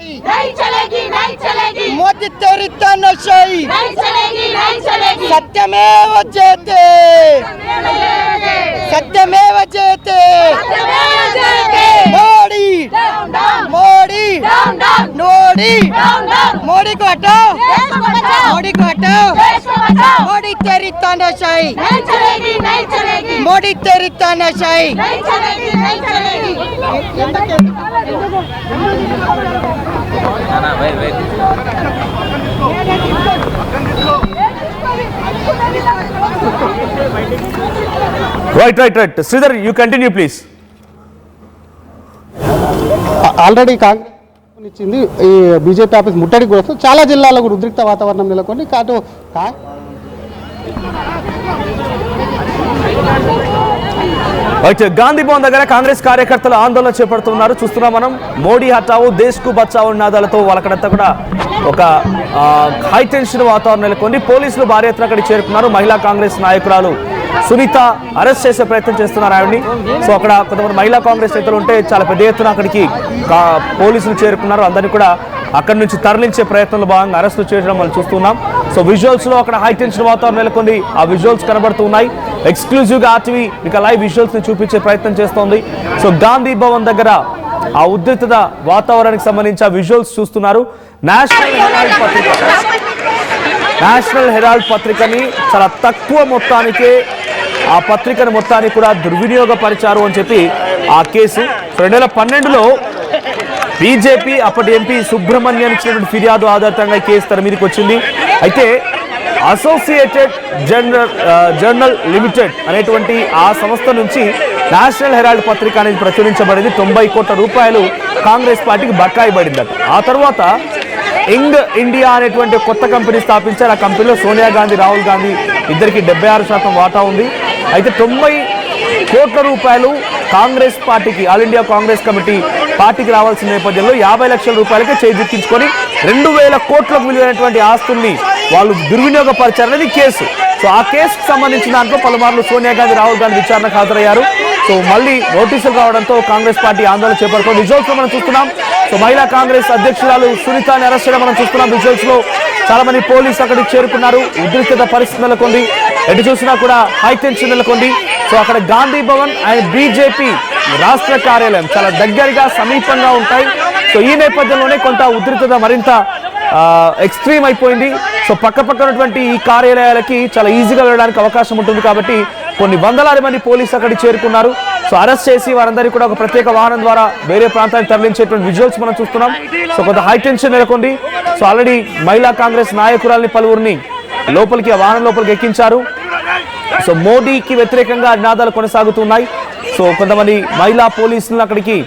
नहीं चलेगी नहीं चलेगी मोदी तेरी तानाशाही नहीं चलेगी नहीं चलेगी सत्यमेव जयते सत्यमेव जयते मोदी मोदी मोदी मोदी को हटाओ मोदी को हटाओ मोदी तेरी तानाशाही नहीं चलेगी नहीं चलेगी मोदी तेरी तानाशाही नहीं चलेगी नहीं चलेगी Right. Sridhar, you continue, please. Already Congress ఇచ్చింది ఈ బీజేపీ ఆఫీస్ ముట్టడికి కూడా చాలా జిల్లాల్లో కూడా ఉద్రిక్త వాతావరణం నెలకొని అయితే గాంధీ భవన్ దగ్గర కాంగ్రెస్ కార్యకర్తలు ఆందోళన చేపడుతున్నారు. చూస్తున్నాం మనం. మోడీ హటావో దేశ్ కు బచావో నినాదాలతో వాళ్ళకంతా కూడా ఒక హై టెన్షన్ వాతావరణం నెలకొని పోలీసులు భారీ ఎత్తున అక్కడికి చేరుకున్నారు. మహిళా కాంగ్రెస్ నాయకురాలు సునీత అరెస్ట్ చేసే ప్రయత్నం చేస్తున్నారు ఆవిడ్ని. సో అక్కడ కొంతమంది మహిళా కాంగ్రెస్ నేతలు ఉంటే చాలా పెద్ద ఎత్తున అక్కడికి పోలీసులు చేరుకున్నారు. అందరినీ కూడా అక్కడి నుంచి తరలించే ప్రయత్నంలో భాగంగా అరెస్టు చేయడం మనం చూస్తున్నాం. సో విజువల్స్ లో అక్కడ హై టెన్షన్ వాతావరణం నెలకొంది. ఆ విజువల్స్ కనబడుతున్నాయి. ఎక్స్క్లూజివ్ గా ఆర్టీవీ ఇక లైవ్ విజువల్స్ ని చూపించే ప్రయత్నం చేస్తోంది. సో గాంధీ భవన్ దగ్గర ఆ ఉద్రిక్త వాతావరణానికి సంబంధించి ఆ విజువల్స్ చూస్తున్నారు. నేషనల్ హెరాల్డ్ పత్రికని చాలా తక్కువ మొత్తానికే ఆ పత్రికను మొత్తాన్ని కూడా దుర్వినియోగపరిచారు అని చెప్పి ఆ కేసు 2012లో బీజేపీ అప్పటి ఎంపీ సుబ్రహ్మణ్యం ఇచ్చినటువంటి ఫిర్యాదు ఆధారితంగా కేసు తెర మీదకి వచ్చింది. అయితే అసోసియేటెడ్ జర్నల్ లిమిటెడ్ అనేటువంటి ఆ సంస్థ నుంచి నేషనల్ హెరాల్డ్ పత్రిక అనేది ప్రచురించబడింది. 90 కోట్ల రూపాయలు కాంగ్రెస్ పార్టీకి బకాయి పడిందట. ఆ తర్వాత యంగ్ ఇండియా అనేటువంటి కొత్త కంపెనీ స్థాపించారు. ఆ కంపెనీలో సోనియా గాంధీ, రాహుల్ గాంధీ ఇద్దరికి 76% వాటా ఉంది. అయితే 90 కోట్ల రూపాయలు కాంగ్రెస్ పార్టీకి, ఆల్ ఇండియా కాంగ్రెస్ కమిటీ పార్టీకి రావాల్సిన నేపథ్యంలో 50 లక్షల రూపాయలకే చేజిక్కించుకొని 2000 కోట్లకు విలువైనటువంటి ఆస్తుల్ని వాళ్ళు దుర్వినియోగపరిచారనేది కేసు. సో ఆ కేసుకు సంబంధించిన దాంట్లో పలుమార్లు సోనియా గాంధీ, రాహుల్ గాంధీ విచారణకు హాజరయ్యారు. సో మళ్ళీ నోటీసులు రావడంతో కాంగ్రెస్ పార్టీ ఆందోళన చేపడుతుంది. విజువల్స్ లో మనం చూస్తున్నాం. సో మహిళా కాంగ్రెస్ అధ్యక్షురాలు సునీతని అరెస్ట్ చేయడం మనం చూస్తున్నాం. విజువల్స్ లో చాలా మంది పోలీసులు అక్కడికి చేరుకున్నారు. ఉద్రిక్తత పరిస్థితి నెలకొంది. ఎటు చూసినా కూడా హై టెన్షన్ నెలకొంది. సో అక్కడ గాంధీ భవన్ అండ్ బీజేపీ రాష్ట్ర కార్యాలయం చాలా దగ్గరగా సమీపంగా ఉంటాయి. సో ఈ నేపథ్యంలోనే కొంత ఉద్రిక్తత మరింత ఎక్స్ట్రీమ్ అయిపోయింది. సో పక్కపక్కనటువంటి ఈ కార్యాలయాలకి చాలా ఈజీగా వెళ్ళడానికి అవకాశం ఉంటుంది కాబట్టి కొన్ని వందలాది మంది పోలీసులు అక్కడికి చేరుకున్నారు. సో అరెస్ట్ చేసి వారందరికీ కూడా ఒక ప్రత్యేక వాహనం ద్వారా వేరే ప్రాంతానికి తరలించేటువంటి విజువల్స్ మనం చూస్తున్నాం. సో కొంత హై టెన్షన్ నెలకొంది. సో ఆల్రెడీ మహిళా కాంగ్రెస్ నాయకురాల్ని పలువురిని లోపలికి, ఆ వాహనం లోపలికి ఎక్కించారు. సో మోడీకి వ్యతిరేకంగా నినాదాలు కొనసాగుతున్నాయి. సో కొంతమంది మహిళా పోలీసులను అక్కడికి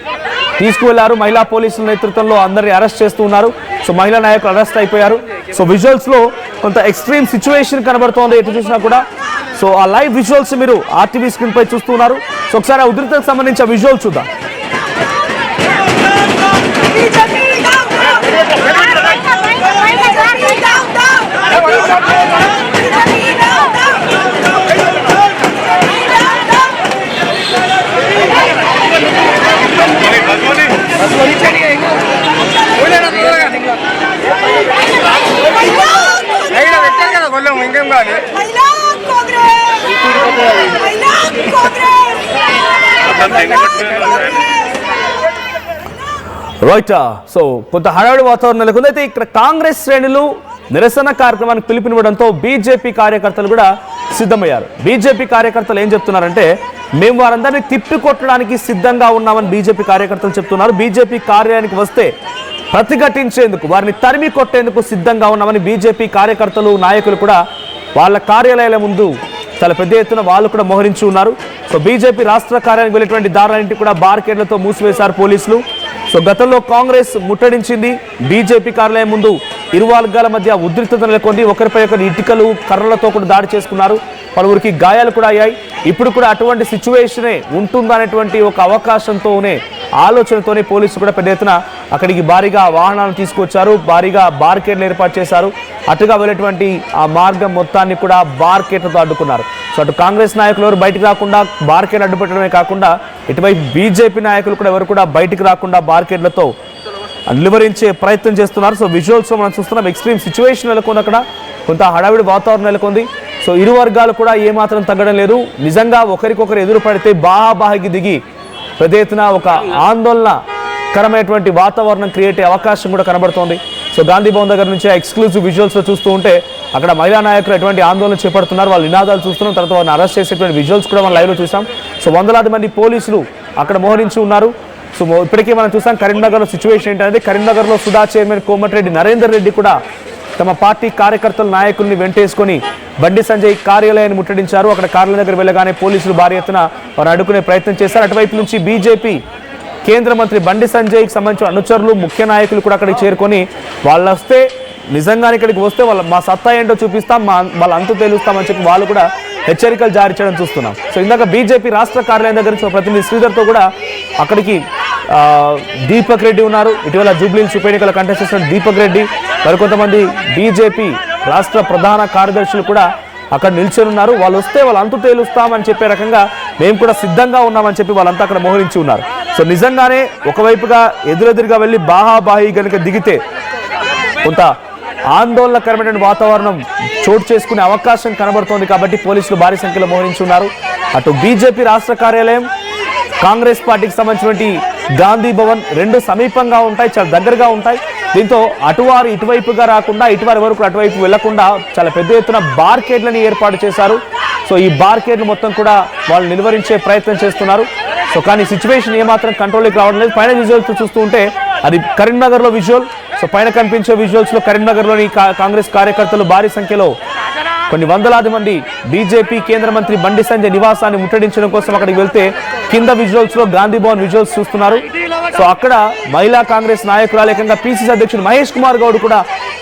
తీసుకువెళ్లారు. మహిళా పోలీసుల నేతృత్వంలో అందరినీ అరెస్ట్ చేస్తూ ఉన్నారు. సో మహిళా నాయకులు అరెస్ట్ అయిపోయారు. సో విజువల్స్ లో కొంత ఎక్స్ట్రీమ్ సిచ్యువేషన్ కనబడుతోంది ఎటు చూసినా కూడా. సో ఆ లైవ్ విజువల్స్ మీరు ఆర్టీవీ స్క్రీన్ పై చూస్తున్నారు. సో ఒకసారి ఆ ఉద్రిక్తతకు సంబంధించిన విజువల్స్ చూద్దాం. రైట్. సో కొంత హడావిడి వాతావరణం నెలకొంది. అయితే ఇక్కడ కాంగ్రెస్ శ్రేణులు నిరసన కార్యక్రమానికి పిలుపునివ్వడంతో బీజేపీ కార్యకర్తలు కూడా సిద్ధమయ్యారు. బీజేపీ కార్యకర్తలు ఏం చెప్తున్నారంటే, మేము వారందరినీ తిప్పికొట్టడానికి సిద్ధంగా ఉన్నామని బీజేపీ కార్యకర్తలు చెప్తున్నారు. బీజేపీ కార్యాలయానికి వస్తే ప్రతిఘటించేందుకు, వారిని తరిమి కొట్టేందుకు సిద్ధంగా ఉన్నామని బీజేపీ కార్యకర్తలు, నాయకులు కూడా వాళ్ళ కార్యాలయాల ముందు చాలా పెద్ద ఎత్తున వాళ్ళు కూడా మోహరించి ఉన్నారు. సో బీజేపీ రాష్ట్ర కార్యాలయానికి వెళ్ళేటువంటి దారులన్నింటి కూడా బార్కేడ్లతో మూసివేశారు పోలీసులు. సో గతంలో కాంగ్రెస్ ముట్టడించింది బీజేపీ కార్యాలయం ముందు. ఇరు వర్గాల మధ్య ఉద్రిక్తత నెలకొంది. ఒకరిపై ఒకరు ఇటుకలు, కర్రలతో కూడా దాడి చేసుకున్నారు. పలువురికి గాయాలు కూడా అయ్యాయి. ఇప్పుడు కూడా అటువంటి సిచ్యువేషనే ఉంటుందనేటువంటి ఒక అవకాశంతోనే, ఆలోచనతోనే పోలీసులు కూడా పెద్ద ఎత్తున అక్కడికి భారీగా వాహనాలను తీసుకొచ్చారు. భారీగా బార్కేడ్లు ఏర్పాటు చేశారు. అటుగా వెళ్ళేటువంటి ఆ మార్గం మొత్తాన్ని కూడా బార్కేడ్లతో అడ్డుకున్నారు. సో అటు కాంగ్రెస్ నాయకులు ఎవరు బయటకు రాకుండా బార్కేడ్ అడ్డుపెట్టడమే కాకుండా, ఇటువైపు బీజేపీ నాయకులు కూడా ఎవరు కూడా బయటకు రాకుండా బార్కేడ్లతో నిలువరించే ప్రయత్నం చేస్తున్నారు. సో విజువల్స్లో మనం చూస్తున్నాం ఎక్స్ట్రీమ్ సిచ్యువేషన్ నెలకొంది, అక్కడ కొంత హడావిడి వాతావరణం నెలకొంది. సో ఇరు వర్గాలు కూడా ఏమాత్రం తగ్గడం లేదు. నిజంగా ఒకరికొకరు ఎదురు పడితే బాహాబాహికి దిగి పెద్ద ఎత్తున ఒక ఆందోళనకరమైనటువంటి వాతావరణం క్రియేట్ అయ్యే అవకాశం కూడా కనబడుతోంది. సో గాంధీ భవన్ దగ్గర నుంచి ఎక్స్క్లూజివ్ విజువల్స్లో చూస్తూ ఉంటే అక్కడ మహిళా నాయకులు ఎటువంటి ఆందోళన చేపడుతున్నారు, వాళ్ళ నినాదాలు చూస్తున్నాం. తర్వాత వాళ్ళని అరెస్ట్ చేసేటువంటి విజువల్స్ కూడా మనం లైవ్లో చూసాం. సో వందలాది మంది పోలీసులు అక్కడ మోహరించి ఉన్నారు. సో ఇప్పటికే మనం చూసాం కరీంనగర్లో సిచ్యువేషన్ ఏంటనేది. కరీంనగర్లో సుధా చైర్మన్ కోమటిరెడ్డి నరేందర్ రెడ్డి కూడా తమ పార్టీ కార్యకర్తల నాయకుల్ని వెంటేసుకొని బండి సంజయ్ కార్యాలయాన్ని ముట్టడించారు. అక్కడ కార్యాలయం దగ్గర వెళ్ళగానే పోలీసులు భారీ ఎత్తున వారు అడ్డుకునే ప్రయత్నం చేశారు. అటువైపు నుంచి బీజేపీ కేంద్ర మంత్రి బండి సంజయ్కి సంబంధించిన అనుచరులు ముఖ్య నాయకులు కూడా అక్కడికి చేరుకొని వాళ్ళు వస్తే నిజంగానే ఇక్కడికి వస్తే మా సత్తా ఏంటో చూపిస్తాం, వాళ్ళ అంతు తేలుస్తామని చెప్పి వాళ్ళు కూడా హెచ్చరికలు జారీ చేయడం చూస్తున్నాం. సో ఇందాక బీజేపీ రాష్ట్ర కార్యాలయం దగ్గర నుంచి ప్రతినిధి శ్రీధర్తో కూడా అక్కడికి దీపక్ రెడ్డి ఉన్నారు. ఇటీవల జూబ్లీహిల్స్ ఉప ఎన్నికల కంటెస్ట్ చేసిన దీపక్ రెడ్డి, మరికొంతమంది బీజేపీ రాష్ట్ర ప్రధాన కార్యదర్శులు కూడా అక్కడ నిల్చొని ఉన్నారు. వాళ్ళు వస్తే వాళ్ళు అంతు తేలుస్తామని చెప్పే రకంగా మేము కూడా సిద్ధంగా ఉన్నామని చెప్పి వాళ్ళంతా అక్కడ మోహరించి ఉన్నారు. సో నిజంగానే ఒకవైపుగా ఎదురెదురుగా వెళ్ళి బాహాబాహి కనుక దిగితే కొంత ఆందోళనకరమైన వాతావరణం చోటు చేసుకునే అవకాశం కనబడుతోంది. కాబట్టి పోలీసులు భారీ సంఖ్యలో మోహరించి ఉన్నారు. అటు బీజేపీ రాష్ట్ర కార్యాలయం, కాంగ్రెస్ పార్టీకి సంబంధించినటువంటి గాంధీ భవన్ రెండు సమీపంగా ఉంటాయి, చాలా దగ్గరగా ఉంటాయి. దీంతో అటువారు ఇటువైపుగా రాకుండా ఇటువారి వరకు అటువైపు వెళ్లకుండా చాలా పెద్ద ఎత్తున బార్కేడ్లని ఏర్పాటు చేశారు. సో ఈ బార్కేడ్లు మొత్తం కూడా వాళ్ళు నిలువరించే ప్రయత్నం చేస్తున్నారు. సో కానీ సిచ్యువేషన్ ఏమాత్రం కంట్రోల్కి రావడం లేదు. పైన విజువల్స్ చూస్తూ ఉంటే అది కరీంనగర్లో విజువల్. సో పైన కనిపించే విజువల్స్లో కరీంనగర్లోని కాంగ్రెస్ కార్యకర్తలు భారీ సంఖ్యలో కొన్ని వందలాది మంది బీజేపీ కేంద్ర మంత్రి బండి సంజయ్ నివాసాన్ని ముట్టడించడం కోసం అక్కడికి వెళ్తే కింద విజువల్స్లో గాంధీ భవన్ విజువల్స్ చూస్తున్నారు. సో అక్కడ మహిళా కాంగ్రెస్ నాయకురాలు ఏకంగా పిసిసి అధ్యక్షుడు మహేష్ కుమార్ గౌడ్ కూడా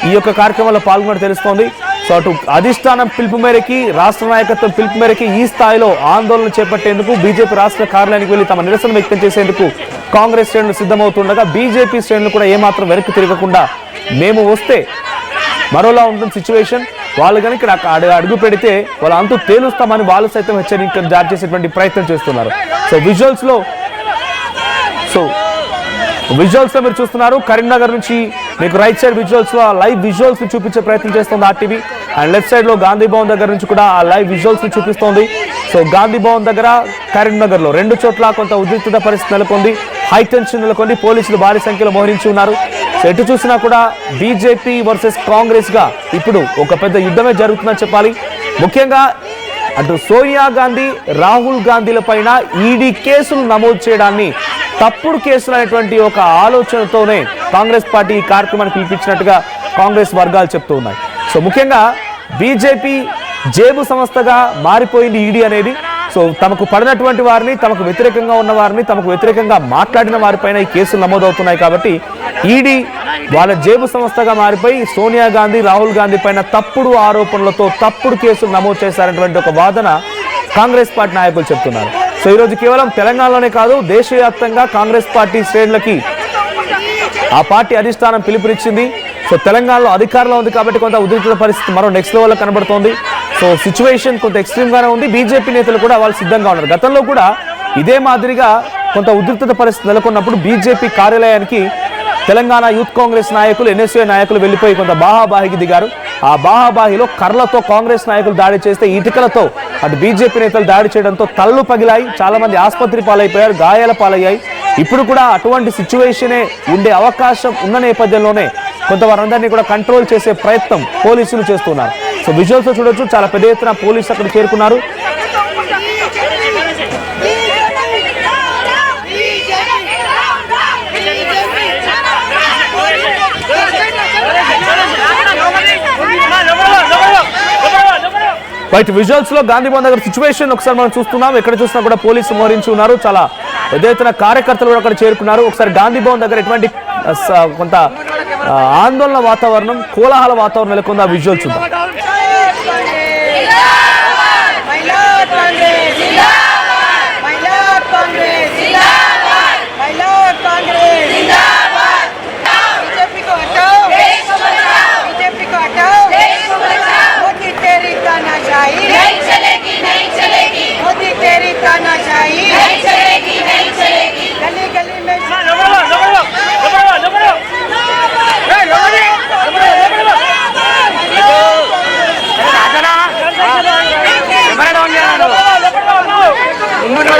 ఈ యొక్క కార్యక్రమంలో పాల్గొనడం తెలుస్తోంది. సో అటు అధిష్టానం పిలుపు మేరకి, రాష్ట్ర నాయకత్వం పిలుపు మేరకి ఈ స్థాయిలో ఆందోళన చేపట్టేందుకు బీజేపీ రాష్ట్ర కార్యాలయానికి వెళ్లి తమ నిరసన వ్యక్తం చేసేందుకు కాంగ్రెస్ శ్రేణులు సిద్ధమవుతుండగా బీజేపీ శ్రేణులు కూడా ఏమాత్రం వెనక్కి తిరగకుండా మేము వస్తే మరోలా ఉంటుంది సిచ్యువేషన్, వాళ్ళు కనుక ఇక్కడ అడుగు పెడితే వాళ్ళు అంతూ తేలుస్తామని వాళ్ళు సైతం హెచ్చరికలు జారీ చేసేటువంటి ప్రయత్నం చేస్తున్నారు. సో విజువల్స్లో మీరు చూస్తున్నారు కరీంనగర్ నుంచి మీకు రైట్ సైడ్ విజువల్స్లో ఆ లైవ్ విజువల్స్ చూపించే ప్రయత్నం చేస్తుంది ఆర్టీవీ. అండ్ లెఫ్ట్ సైడ్లో గాంధీ భవన్ దగ్గర నుంచి కూడా ఆ లైవ్ విజువల్స్ చూపిస్తోంది. సో గాంధీ భవన్ దగ్గర, కరీంనగర్లో రెండు చోట్ల కొంత ఉద్రిక్తత పరిస్థితి నెలకొంది, హై టెన్షన్ నెలకొంది. పోలీసులు భారీ సంఖ్యలో మోహరించి ఉన్నారు. సో ఎటు చూసినా కూడా బీజేపీ వర్సెస్ కాంగ్రెస్ గా ఇప్పుడు ఒక పెద్ద యుద్ధమే జరుగుతుందని చెప్పాలి. ముఖ్యంగా అటు సోనియా గాంధీ, రాహుల్ గాంధీల పైన ఈడీ కేసులు నమోదు చేయడాన్ని తప్పుడు కేసులు అనేటువంటి ఒక ఆలోచనతోనే కాంగ్రెస్ పార్టీ ఈ కార్యక్రమాన్ని పిలిపించినట్టుగా కాంగ్రెస్ వర్గాలు చెప్తూ ఉన్నాయి. సో ముఖ్యంగా బీజేపీ జేబు సంస్థగా మారిపోయింది ఈడీ అనేది. సో తమకు పడినటువంటి వారిని, తమకు వ్యతిరేకంగా ఉన్న వారిని, తమకు వ్యతిరేకంగా మాట్లాడిన వారిపైన ఈ కేసులు నమోదవుతున్నాయి. కాబట్టి ఈడీ వాళ్ళ జేబు సంస్థగా మారిపోయి సోనియా గాంధీ, రాహుల్ గాంధీ పైన తప్పుడు ఆరోపణలతో తప్పుడు కేసులు నమోదు చేశారనేటువంటి ఒక వాదన కాంగ్రెస్ పార్టీ నాయకులు చెప్తున్నారు. సో ఈరోజు కేవలం తెలంగాణలోనే కాదు, దేశవ్యాప్తంగా కాంగ్రెస్ పార్టీ శ్రేణులకి ఆ పార్టీ అధిష్టానం పిలుపునిచ్చింది. సో తెలంగాణలో అధికారంలో ఉంది కాబట్టి కొంత ఉద్రిక్త పరిస్థితి మరో నెక్స్ట్ లెవెల్లో కనబడుతోంది. సో సిచ్యువేషన్ కొంత ఎక్స్ట్రీమ్గానే ఉంది. బీజేపీ నేతలు కూడా వాళ్ళు సిద్ధంగా ఉన్నారు. గతంలో కూడా ఇదే మాదిరిగా కొంత ఉద్రిక్త పరిస్థితి నెలకొన్నప్పుడు బీజేపీ కార్యాలయానికి తెలంగాణ యూత్ కాంగ్రెస్ నాయకులు, ఎన్ఎస్ఏ నాయకులు వెళ్ళిపోయి కొంత బాహాబాహికి దిగారు. ఆ బాహాబాహిలో కర్రలతో కాంగ్రెస్ నాయకులు దాడి చేస్తే ఇటుకలతో అటు బీజేపీ నేతలు దాడి చేయడంతో తలలు పగిలాయి, చాలా మంది ఆసుపత్రి పాలైపోయారు, గాయాల పాలయ్యాయి. ఇప్పుడు కూడా అటువంటి సిచ్యువేషనే ఉండే అవకాశం ఉన్న నేపథ్యంలోనే కొంత వారందరినీ కూడా కంట్రోల్ చేసే ప్రయత్నం పోలీసులు చేస్తున్నారు. సో విజువల్స్ చూడొచ్చు, చాలా పెద్ద ఎత్తున పోలీసులు అక్కడ చేరుకున్నారు. రైట్, విజువల్స్ లో గాంధీ భవన్ దగ్గర సిచ్యువేషన్ ఒకసారి మనం చూస్తున్నాం. ఎక్కడ చూసినా కూడా పోలీసులు మోహరించి ఉన్నారు, చాలా పెద్ద ఎత్తున కార్యకర్తలు కూడా అక్కడ చేరుకున్నారు. ఒకసారి గాంధీ భవన్ దగ్గర ఎటువంటి కొంత ఆందోళన వాతావరణం, కోలాహల వాతావరణం నెలకొంది. ఆ విజువల్స్ చూద్దాం.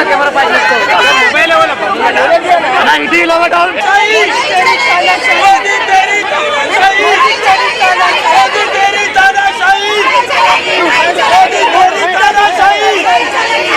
కెమెరా పై